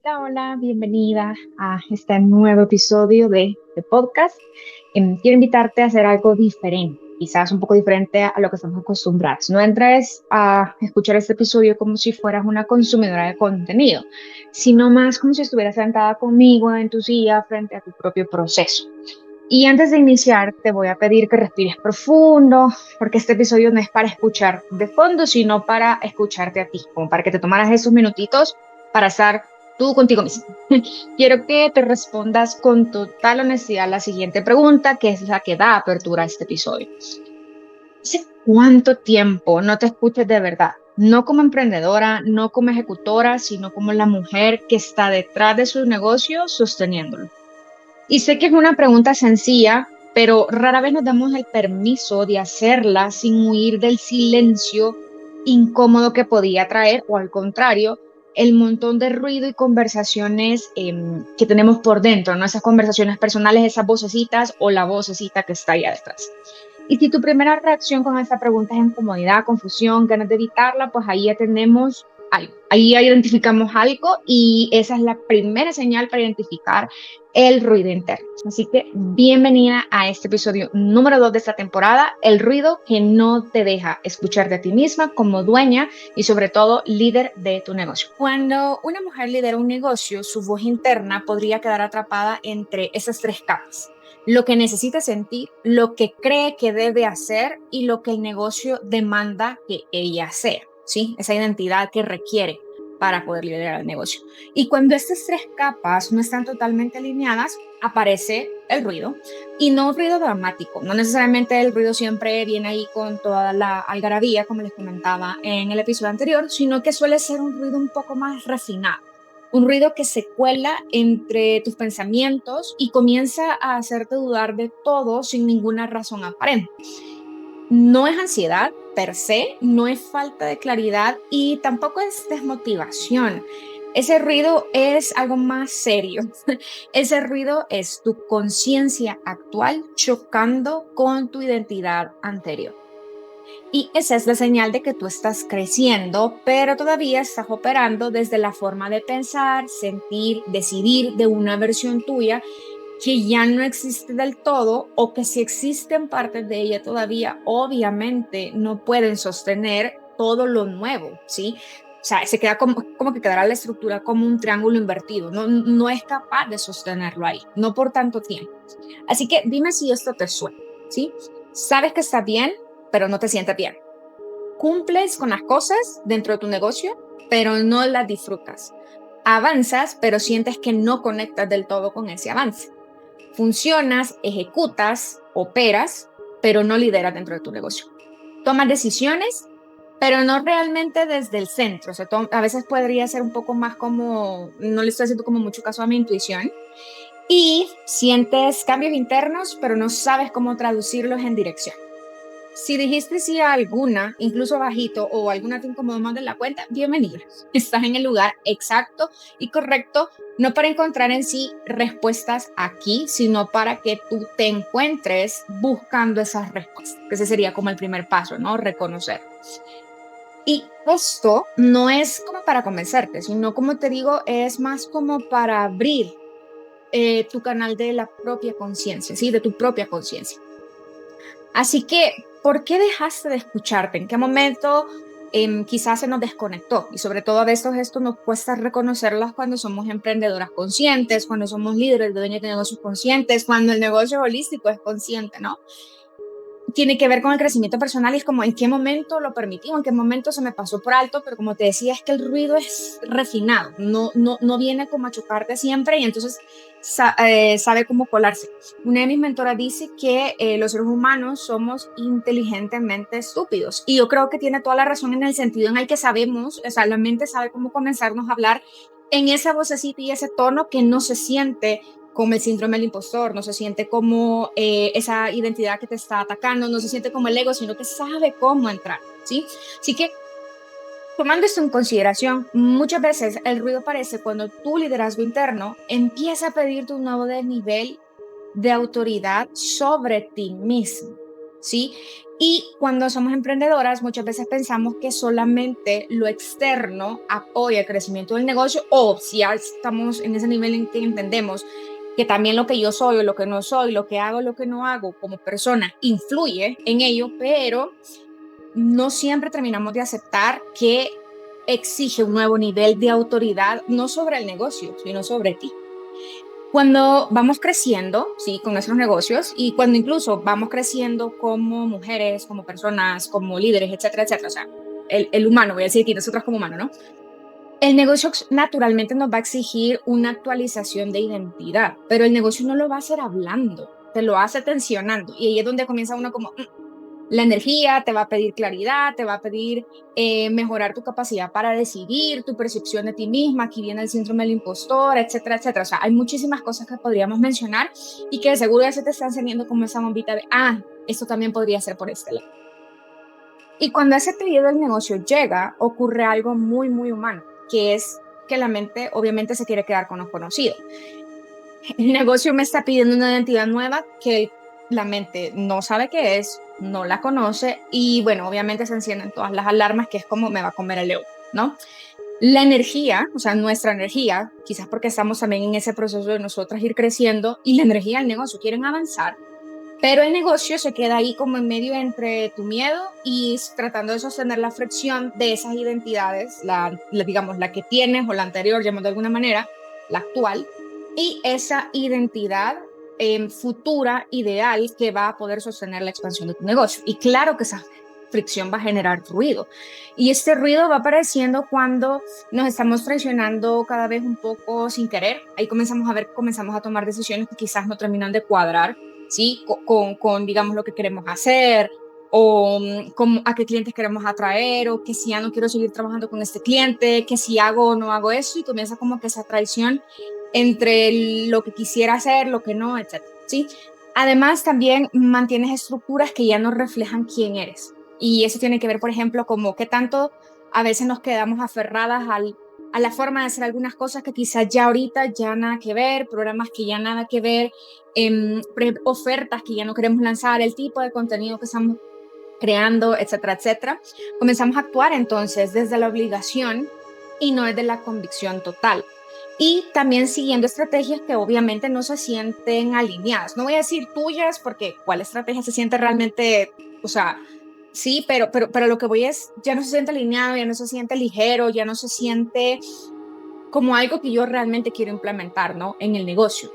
Hola, hola, bienvenida a este nuevo episodio de podcast. Quiero invitarte a hacer algo diferente, quizás un poco diferente a lo que estamos acostumbrados. No entres a escuchar este episodio como si fueras una consumidora de contenido, sino más como si estuvieras sentada conmigo en tu silla frente a tu propio proceso. Y antes de iniciar, te voy a pedir que respires profundo, porque este episodio no es para escuchar de fondo, sino para escucharte a ti, como para que te tomaras esos minutitos para estar tú contigo mismo. Quiero que te respondas con total honestidad la siguiente pregunta, que es la que da apertura a este episodio. ¿Hace cuánto tiempo no te escuchas de verdad? No como emprendedora, no como ejecutora, sino como la mujer que está detrás de su negocio sosteniéndolo. Y sé que es una pregunta sencilla, pero rara vez nos damos el permiso de hacerla sin huir del silencio incómodo que podía traer, o al contrario, el montón de ruido y conversaciones que tenemos por dentro, ¿no? Esas conversaciones personales, esas vocecitas o la vocecita que está allá detrás. Y si tu primera reacción con esta pregunta es incomodidad, confusión, ganas de evitarla, pues ahí ya tenemos algo. Ahí ya identificamos algo y esa es la primera señal para identificar el ruido interno. Así que bienvenida a este episodio número 2 de esta temporada, el ruido que no te deja escucharte a ti misma como dueña y sobre todo líder de tu negocio. Cuando una mujer lidera un negocio, su voz interna podría quedar atrapada entre esas tres capas: lo que necesita sentir, lo que cree que debe hacer y lo que el negocio demanda que ella sea, ¿sí? Esa identidad que requiere para poder liderar el negocio. Y cuando estas tres capas no están totalmente alineadas, aparece el ruido, y no un ruido dramático. No necesariamente el ruido siempre viene ahí con toda la algarabía, como les comentaba en el episodio anterior, sino que suele ser un ruido un poco más refinado. Un ruido que se cuela entre tus pensamientos y comienza a hacerte dudar de todo sin ninguna razón aparente. No es ansiedad per se, no es falta de claridad y tampoco es desmotivación. Ese ruido es algo más serio. Ese ruido es tu conciencia actual chocando con tu identidad anterior. Y esa es la señal de que tú estás creciendo, pero todavía estás operando desde la forma de pensar, sentir, decidir de una versión tuya que ya no existe del todo, o que si existen partes de ella todavía, obviamente no pueden sostener todo lo nuevo, ¿sí? O sea, se queda como que quedará la estructura como un triángulo invertido, no es capaz de sostenerlo ahí, no por tanto tiempo. Así que dime si esto te suena, ¿sí? Sabes que está bien, pero no te sientes bien. Cumples con las cosas dentro de tu negocio, pero no las disfrutas. Avanzas, pero sientes que no conectas del todo con ese avance. Funcionas, ejecutas, operas, pero no lideras dentro de tu negocio. Tomas decisiones, pero no realmente desde el centro. O sea, a veces podría ser un poco más como, no le estoy haciendo como mucho caso a mi intuición. Y sientes cambios internos, pero no sabes cómo traducirlos en dirección. Si dijiste sí a alguna, incluso bajito, o alguna te incomodó más de la cuenta, bienvenida. Estás en el lugar exacto y correcto, no para encontrar en sí respuestas aquí, sino para que tú te encuentres buscando esas respuestas. Ese sería como el primer paso, ¿no? Reconocer. Y esto no es como para convencerte, sino, como te digo, es más como para abrir tu canal de la propia conciencia, ¿sí? De tu propia conciencia. Así que, ¿por qué dejaste de escucharte? ¿En qué momento quizás se nos desconectó? Y sobre todo a veces esto nos cuesta reconocerlas cuando somos emprendedoras conscientes, cuando somos líderes de dueños de negocios conscientes, cuando el negocio holístico es consciente, ¿no? Tiene que ver con el crecimiento personal, y es como en qué momento lo permití, en qué momento se me pasó por alto, pero como te decía, es que el ruido es refinado, no viene como a chocarte siempre, y entonces sabe cómo colarse. Una de mis mentoras dice que los seres humanos somos inteligentemente estúpidos, y yo creo que tiene toda la razón en el sentido en el que sabemos, o sea, la mente sabe cómo comenzarnos a hablar en esa vocecita y ese tono que no se siente como el síndrome del impostor, no se siente como esa identidad que te está atacando, no se siente como el ego, sino que sabe cómo entrar, ¿sí? Así que, tomando esto en consideración, muchas veces el ruido aparece cuando tu liderazgo interno empieza a pedirte un nuevo nivel de autoridad sobre ti mismo, ¿sí? Y cuando somos emprendedoras, muchas veces pensamos que solamente lo externo apoya el crecimiento del negocio, o si ya estamos en ese nivel en que entendemos que también lo que yo soy o lo que no soy, lo que hago o lo que no hago como persona influye en ello, pero no siempre terminamos de aceptar que exige un nuevo nivel de autoridad, no sobre el negocio, sino sobre ti. Cuando vamos creciendo, sí, con nuestros negocios y cuando incluso vamos creciendo como mujeres, como personas, como líderes, etcétera, etcétera, o sea, el humano, voy a decir, y nosotras como humano, ¿no? El negocio naturalmente nos va a exigir una actualización de identidad, pero el negocio no lo va a hacer hablando, te lo hace tensionando y ahí es donde comienza uno como, la energía te va a pedir claridad, te va a pedir mejorar tu capacidad para decidir, tu percepción de ti misma, aquí viene el síndrome del impostor, etcétera, etcétera. O sea, hay muchísimas cosas que podríamos mencionar y que de seguro ya se te están encendiendo como esa bombita de, esto también podría ser por este lado. Y cuando ese pedido del negocio llega, ocurre algo muy, muy humano, que es que la mente obviamente se quiere quedar con lo conocido. El negocio me está pidiendo una identidad nueva que la mente no sabe qué es, no la conoce y bueno, obviamente se encienden todas las alarmas que es como me va a comer el león, ¿no? La energía, o sea, nuestra energía, quizás porque estamos también en ese proceso de nosotras ir creciendo y la energía del negocio quieren avanzar, pero el negocio se queda ahí como en medio entre tu miedo y tratando de sostener la fricción de esas identidades, digamos, la que tienes o la anterior, llamamos de alguna manera, la actual, y esa identidad futura, ideal, que va a poder sostener la expansión de tu negocio. Y claro que esa fricción va a generar ruido. Y este ruido va apareciendo cuando nos estamos traicionando cada vez un poco sin querer. Ahí comenzamos a tomar decisiones que quizás no terminan de cuadrar, ¿sí? Digamos, lo que queremos hacer o a qué clientes queremos atraer o que si ya no quiero seguir trabajando con este cliente, que si hago o no hago eso y comienza como que esa traición entre lo que quisiera hacer, lo que no, etcétera, ¿sí? Además, también mantienes estructuras que ya no reflejan quién eres. Y eso tiene que ver, por ejemplo, como qué tanto a veces nos quedamos aferradas a la forma de hacer algunas cosas que quizás ya ahorita ya nada que ver, programas que ya nada que ver, ofertas que ya no queremos lanzar, el tipo de contenido que estamos creando, etcétera, etcétera. Comenzamos a actuar entonces desde la obligación y no desde la convicción total. Y también siguiendo estrategias que obviamente no se sienten alineadas. No voy a decir tuyas porque cuál estrategia se siente realmente, o sea, sí, pero lo que voy es, ya no se siente alineado, ya no se siente ligero, ya no se siente como algo que yo realmente quiero implementar, ¿no? En el negocio.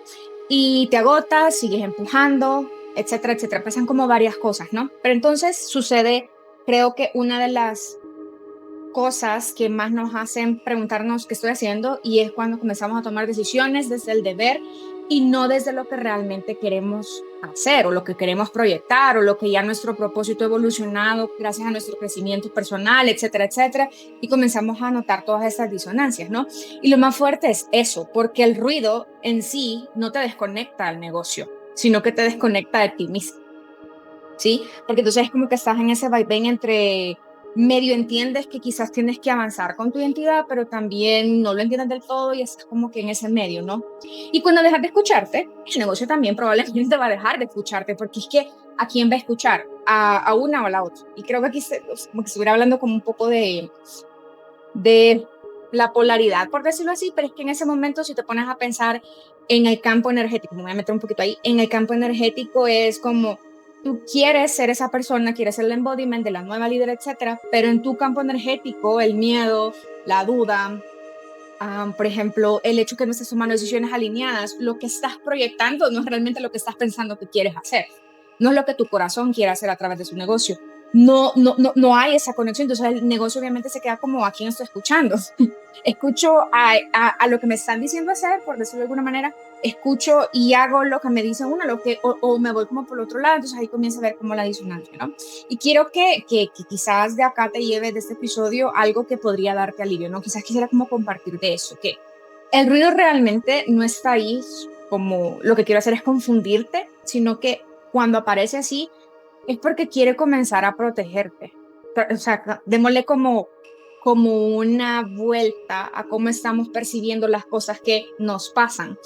Y te agotas, sigues empujando, etcétera, etcétera. Pasan como varias cosas, ¿no? Pero entonces sucede, creo que una de las cosas que más nos hacen preguntarnos qué estoy haciendo y es cuando comenzamos a tomar decisiones desde el deber y no desde lo que realmente queremos hacer o lo que queremos proyectar o lo que ya nuestro propósito ha evolucionado gracias a nuestro crecimiento personal, etcétera, etcétera, y comenzamos a notar todas estas disonancias, ¿no? Y lo más fuerte es eso, porque el ruido en sí no te desconecta al negocio, sino que te desconecta de ti mismo, ¿sí? Porque entonces es como que estás en ese vaivén entre medio entiendes que quizás tienes que avanzar con tu identidad, pero también no lo entiendes del todo y estás como que en ese medio, ¿no? Y cuando dejas de escucharte, el negocio también probablemente va a dejar de escucharte, porque es que ¿a quién va a escuchar? A una o a la otra. Y creo que aquí como que estuviera hablando como un poco de la polaridad, por decirlo así, pero es que en ese momento si te pones a pensar en el campo energético, me voy a meter un poquito ahí, en el campo energético es como tú quieres ser esa persona, quieres ser el embodiment de la nueva líder, etcétera, pero en tu campo energético el miedo, la duda, por ejemplo, el hecho que no estés tomando decisiones alineadas, lo que estás proyectando no es realmente lo que estás pensando que quieres hacer, no es lo que tu corazón quiere hacer a través de su negocio. No hay esa conexión, entonces el negocio obviamente se queda como a quién estoy escuchando. Escucho a lo que me están diciendo hacer, por decirlo de alguna manera, escucho y hago lo que me dicen uno, o me voy como por el otro lado, entonces ahí comienza a ver como la disonancia, ¿no? Y quiero que quizás de acá te lleves de este episodio algo que podría darte alivio, ¿no? Quizás quisiera como compartir de eso, que el ruido realmente no está ahí como lo que quiero hacer es confundirte, sino que cuando aparece así es porque quiere comenzar a protegerte. O sea, démosle como una vuelta a cómo estamos percibiendo las cosas que nos pasan.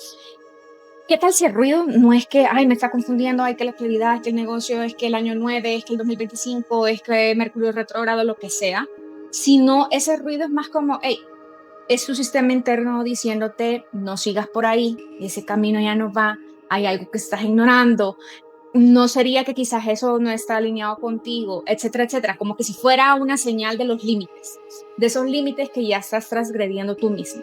¿Qué tal si el ruido no es que, ay, me está confundiendo, ay, que la actividad, es que el negocio, es que el año 9, es que el 2025, es que Mercurio retrógrado, lo que sea, sino ese ruido es más como, hey, es tu sistema interno diciéndote, no sigas por ahí, ese camino ya no va, hay algo que estás ignorando, no sería que quizás eso no está alineado contigo, etcétera, etcétera, como que si fuera una señal de los límites, de esos límites que ya estás transgrediendo tú mismo.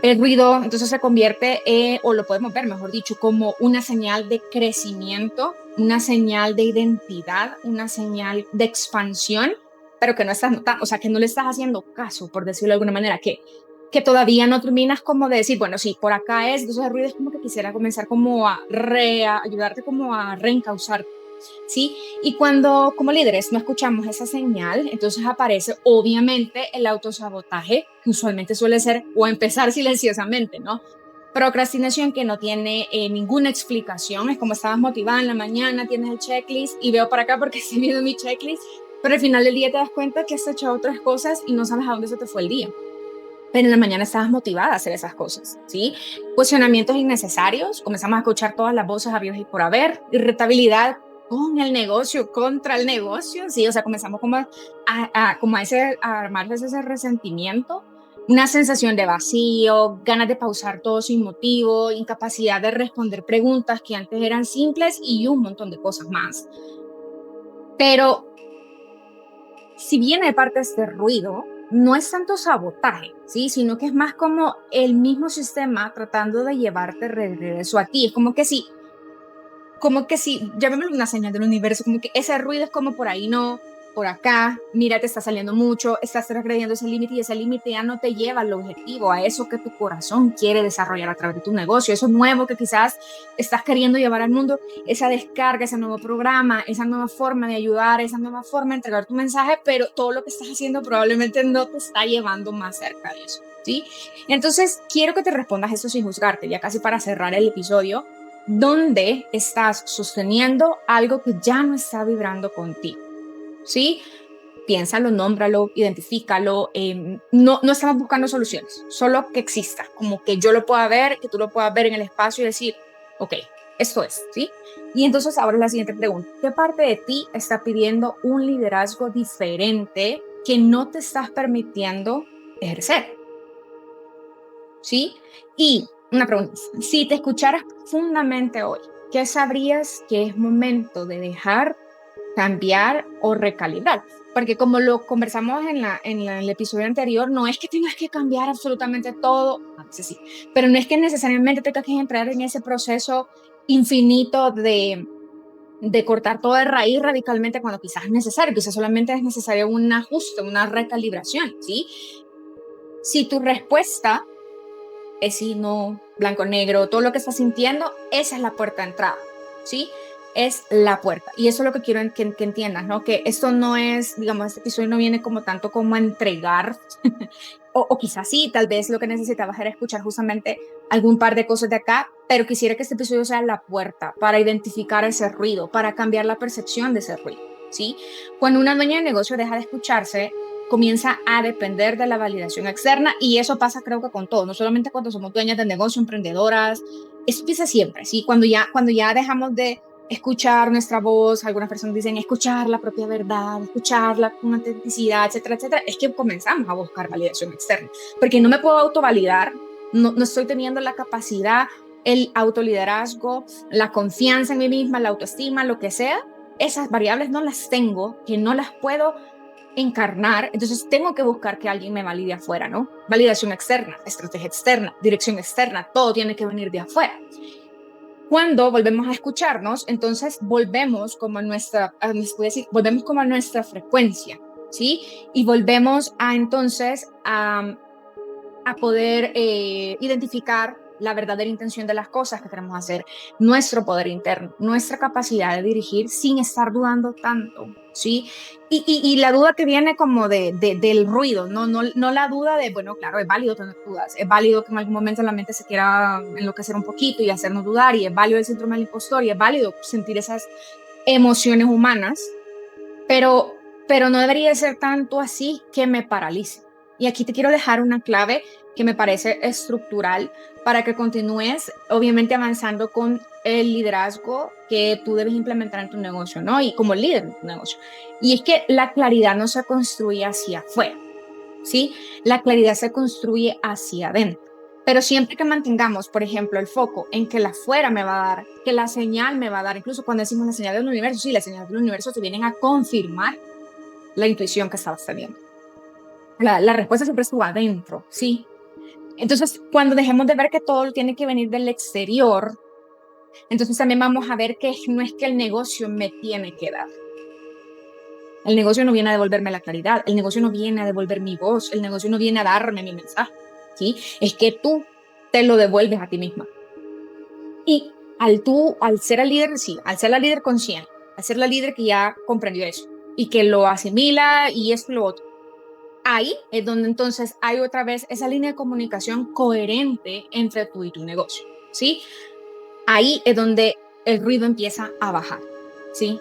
El ruido entonces se convierte, o lo podemos ver, mejor dicho, como una señal de crecimiento, una señal de identidad, una señal de expansión, pero que no estás notando, o sea, que no le estás haciendo caso, por decirlo de alguna manera, que todavía no terminas como de decir, bueno, sí, por acá es, entonces el ruido es como que quisiera comenzar como a ayudarte como a reencauzar. ¿Sí? Y cuando como líderes no escuchamos esa señal, entonces aparece obviamente el autosabotaje, que usualmente suele ser o empezar silenciosamente, ¿no? Procrastinación que no tiene ninguna explicación, es como estabas motivada en la mañana, tienes el checklist y veo para acá porque estoy viendo mi checklist, pero al final del día te das cuenta que has hecho otras cosas y no sabes a dónde se te fue el día. Pero en la mañana estabas motivada a hacer esas cosas, ¿sí? Cuestionamientos innecesarios, comenzamos a escuchar todas las voces habidas y por haber, irritabilidad con el negocio, contra el negocio, ¿sí? O sea, comenzamos como a armarse ese resentimiento, una sensación de vacío, ganas de pausar todo sin motivo, incapacidad de responder preguntas que antes eran simples y un montón de cosas más. Pero si viene de parte de este ruido, no es tanto sabotaje, ¿sí? Sino que es más como el mismo sistema tratando de llevarte regreso a ti. Es como que si, llamémoslo una señal del universo, como que ese ruido es como por ahí no, por acá, mira, te está saliendo mucho, estás transgrediendo ese límite y ese límite ya no te lleva al objetivo, a eso que tu corazón quiere desarrollar a través de tu negocio, eso nuevo que quizás estás queriendo llevar al mundo, esa descarga, ese nuevo programa, esa nueva forma de ayudar, esa nueva forma de entregar tu mensaje, pero todo lo que estás haciendo probablemente no te está llevando más cerca de eso, ¿sí? Entonces, quiero que te respondas eso sin juzgarte, ya casi para cerrar el episodio. ¿Dónde estás sosteniendo algo que ya no está vibrando contigo? ¿Sí? Piénsalo, nómbralo, identifícalo. No estamos buscando soluciones, solo que exista, como que yo lo pueda ver, que tú lo puedas ver en el espacio y decir, ok, esto es, ¿sí? Y entonces ahora la siguiente pregunta, ¿qué parte de ti está pidiendo un liderazgo diferente que no te estás permitiendo ejercer? ¿Sí? Y una pregunta, si te escucharas profundamente hoy, ¿qué sabrías que es momento de dejar, cambiar o recalibrar? Porque como lo conversamos el episodio anterior, no es que tengas que cambiar absolutamente todo, a veces sí, pero no es que necesariamente tengas que entrar en ese proceso infinito de cortar todo de raíz radicalmente cuando quizás es necesario, quizás solamente es necesario un ajuste, una recalibración, ¿sí? Si tu respuesta es sí, no, blanco, negro, todo lo que estás sintiendo, esa es la puerta de entrada, ¿sí? Es la puerta. Y eso es lo que quiero que entiendas, ¿no? Que esto no es, digamos, este episodio no viene como tanto como a entregar, o quizás sí, tal vez lo que necesitabas era escuchar justamente algún par de cosas de acá, pero quisiera que este episodio sea la puerta para identificar ese ruido, para cambiar la percepción de ese ruido, ¿sí? Cuando una dueña de negocio deja de escucharse, comienza a depender de la validación externa y eso pasa creo que con todo, no solamente cuando somos dueñas de negocio, emprendedoras, eso empieza siempre, ¿sí? Cuando ya dejamos de escuchar nuestra voz, algunas personas dicen escuchar la propia verdad, escucharla con autenticidad, etcétera, etcétera, es que comenzamos a buscar validación externa, porque no me puedo autovalidar, no estoy teniendo la capacidad, el autoliderazgo, la confianza en mí misma, la autoestima, lo que sea, esas variables no las tengo, que no las puedo encarnar, entonces tengo que buscar que alguien me valide afuera, ¿no? Validación externa, estrategia externa, dirección externa, todo tiene que venir de afuera. Cuando volvemos a escucharnos, entonces volvemos como a nuestra, volvemos como a nuestra frecuencia, ¿sí? Y volvemos a entonces a poder identificar la verdadera intención de las cosas que queremos hacer, nuestro poder interno, nuestra capacidad de dirigir sin estar dudando tanto, ¿sí? Y la duda que viene como del ruido, no la duda de, bueno, claro, es válido tener dudas, es válido que en algún momento la mente se quiera enloquecer un poquito y hacernos dudar, y es válido el síndrome del impostor, y es válido sentir esas emociones humanas, pero no debería ser tanto así que me paralice. Y aquí te quiero dejar una clave que me parece estructural para que continúes, obviamente, avanzando con el liderazgo que tú debes implementar en tu negocio, ¿no? Y como líder de tu negocio. Y es que la claridad no se construye hacia afuera, ¿sí? La claridad se construye hacia adentro. Pero siempre que mantengamos, por ejemplo, el foco en que la afuera me va a dar, que la señal me va a dar, incluso cuando decimos la señal del universo, sí, las señales del universo te vienen a confirmar la intuición que estabas teniendo. La respuesta siempre estuvo adentro, ¿sí? Entonces, cuando dejemos de ver que todo tiene que venir del exterior, entonces también vamos a ver que no es que el negocio me tiene que dar. El negocio no viene a devolverme la claridad, el negocio no viene a devolver mi voz, el negocio no viene a darme mi mensaje, ¿sí? Es que tú te lo devuelves a ti misma. Y al ser el líder, sí, al ser la líder consciente, al ser la líder que ya comprendió eso y que lo asimila y es lo otro, ahí es donde entonces hay otra vez esa línea de comunicación coherente entre tú y tu negocio, ¿sí? Ahí es donde el ruido empieza a bajar, ¿sí?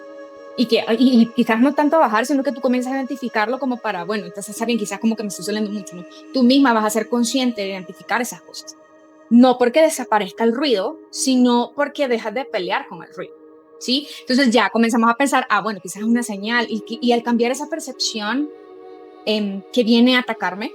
Y quizás no tanto a bajar, sino que tú comienzas a identificarlo como para, bueno, entonces está bien, quizás como que me estoy saliendo mucho, ¿no? Tú misma vas a ser consciente de identificar esas cosas. No porque desaparezca el ruido, sino porque dejas de pelear con el ruido, ¿sí? Entonces ya comenzamos a pensar, bueno, quizás es una señal, y al cambiar esa percepción que viene a atacarme,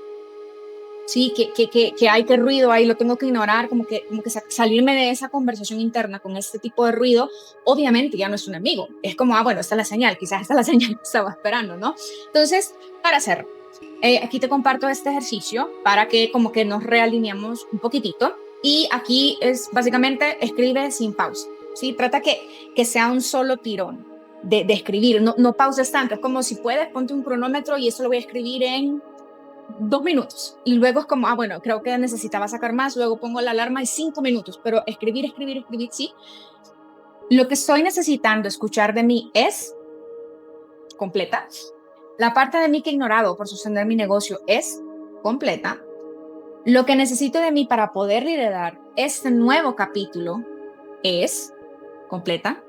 sí, que hay que ruido ahí, lo tengo que ignorar, como que salirme de esa conversación interna con este tipo de ruido, obviamente ya no es un amigo, es como, bueno, esta es la señal, quizás esta es la señal que estaba esperando, ¿no? Entonces, para hacer, aquí te comparto este ejercicio para que como que nos realineamos un poquitito, y aquí es básicamente escribe sin pausa, ¿sí? Trata que sea un solo tirón de escribir, no pauses tanto, es como si puedes, ponte un cronómetro y eso lo voy a escribir en 2 minutos, y luego es como, bueno, creo que necesitaba sacar más, luego pongo la alarma y 5 minutos, pero escribir, sí. Lo que estoy necesitando escuchar de mí es completa. La parte de mí que he ignorado por sostener mi negocio es completa. Lo que necesito de mí para poder liderar este nuevo capítulo es completa.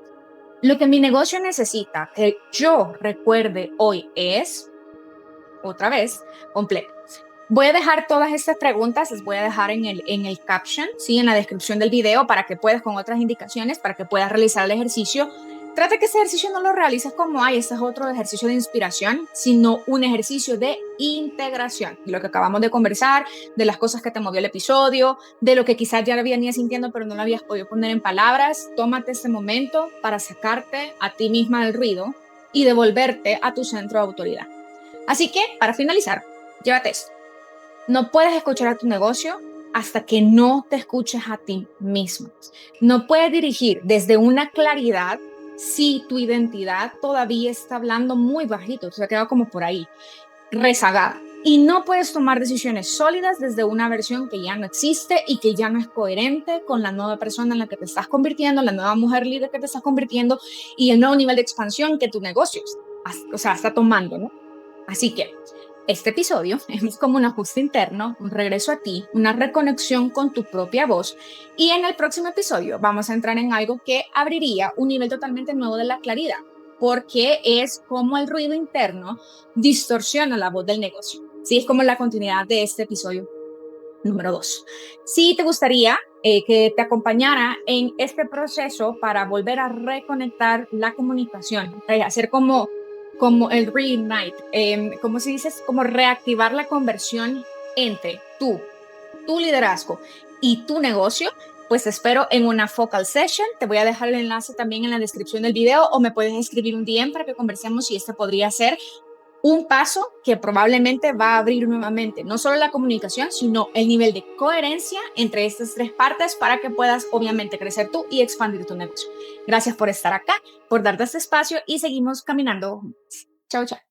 Lo que mi negocio necesita que yo recuerde hoy es, otra vez, completa. Voy a dejar todas estas preguntas, las voy a dejar en el caption, ¿sí? En la descripción del video, para que puedas, con otras indicaciones, para que puedas realizar el ejercicio. Trata que ese ejercicio no lo realices como, este es otro ejercicio de inspiración, sino un ejercicio de integración. De lo que acabamos de conversar, de las cosas que te movió el episodio, de lo que quizás ya venías sintiendo pero no lo habías podido poner en palabras. Tómate este momento para sacarte a ti misma del ruido y devolverte a tu centro de autoridad. Así que, para finalizar, llévate esto. No puedes escuchar a tu negocio hasta que no te escuches a ti mismo. No puedes dirigir desde una claridad si tu identidad todavía está hablando muy bajito, se ha quedado como por ahí, rezagada. Y no puedes tomar decisiones sólidas desde una versión que ya no existe y que ya no es coherente con la nueva persona en la que te estás convirtiendo, la nueva mujer líder que te estás convirtiendo y el nuevo nivel de expansión que tu negocio está tomando, ¿no? Así que este episodio es como un ajuste interno, un regreso a ti, una reconexión con tu propia voz, y en el próximo episodio vamos a entrar en algo que abriría un nivel totalmente nuevo de la claridad, porque es como el ruido interno distorsiona la voz del negocio. Sí, es como la continuidad de este episodio número 2. Si te gustaría que te acompañara en este proceso para volver a reconectar la comunicación, hacer como el reignite, como se dice, como reactivar la conversión entre tu liderazgo y tu negocio, pues te espero en una focal session. Te voy a dejar el enlace también en la descripción del video, o me puedes escribir un DM para que conversemos, y este podría ser un paso que probablemente va a abrir nuevamente no solo la comunicación, sino el nivel de coherencia entre estas tres partes, para que puedas obviamente crecer tú y expandir tu negocio. Gracias por estar acá, por darte este espacio, y seguimos caminando. Chao, chao.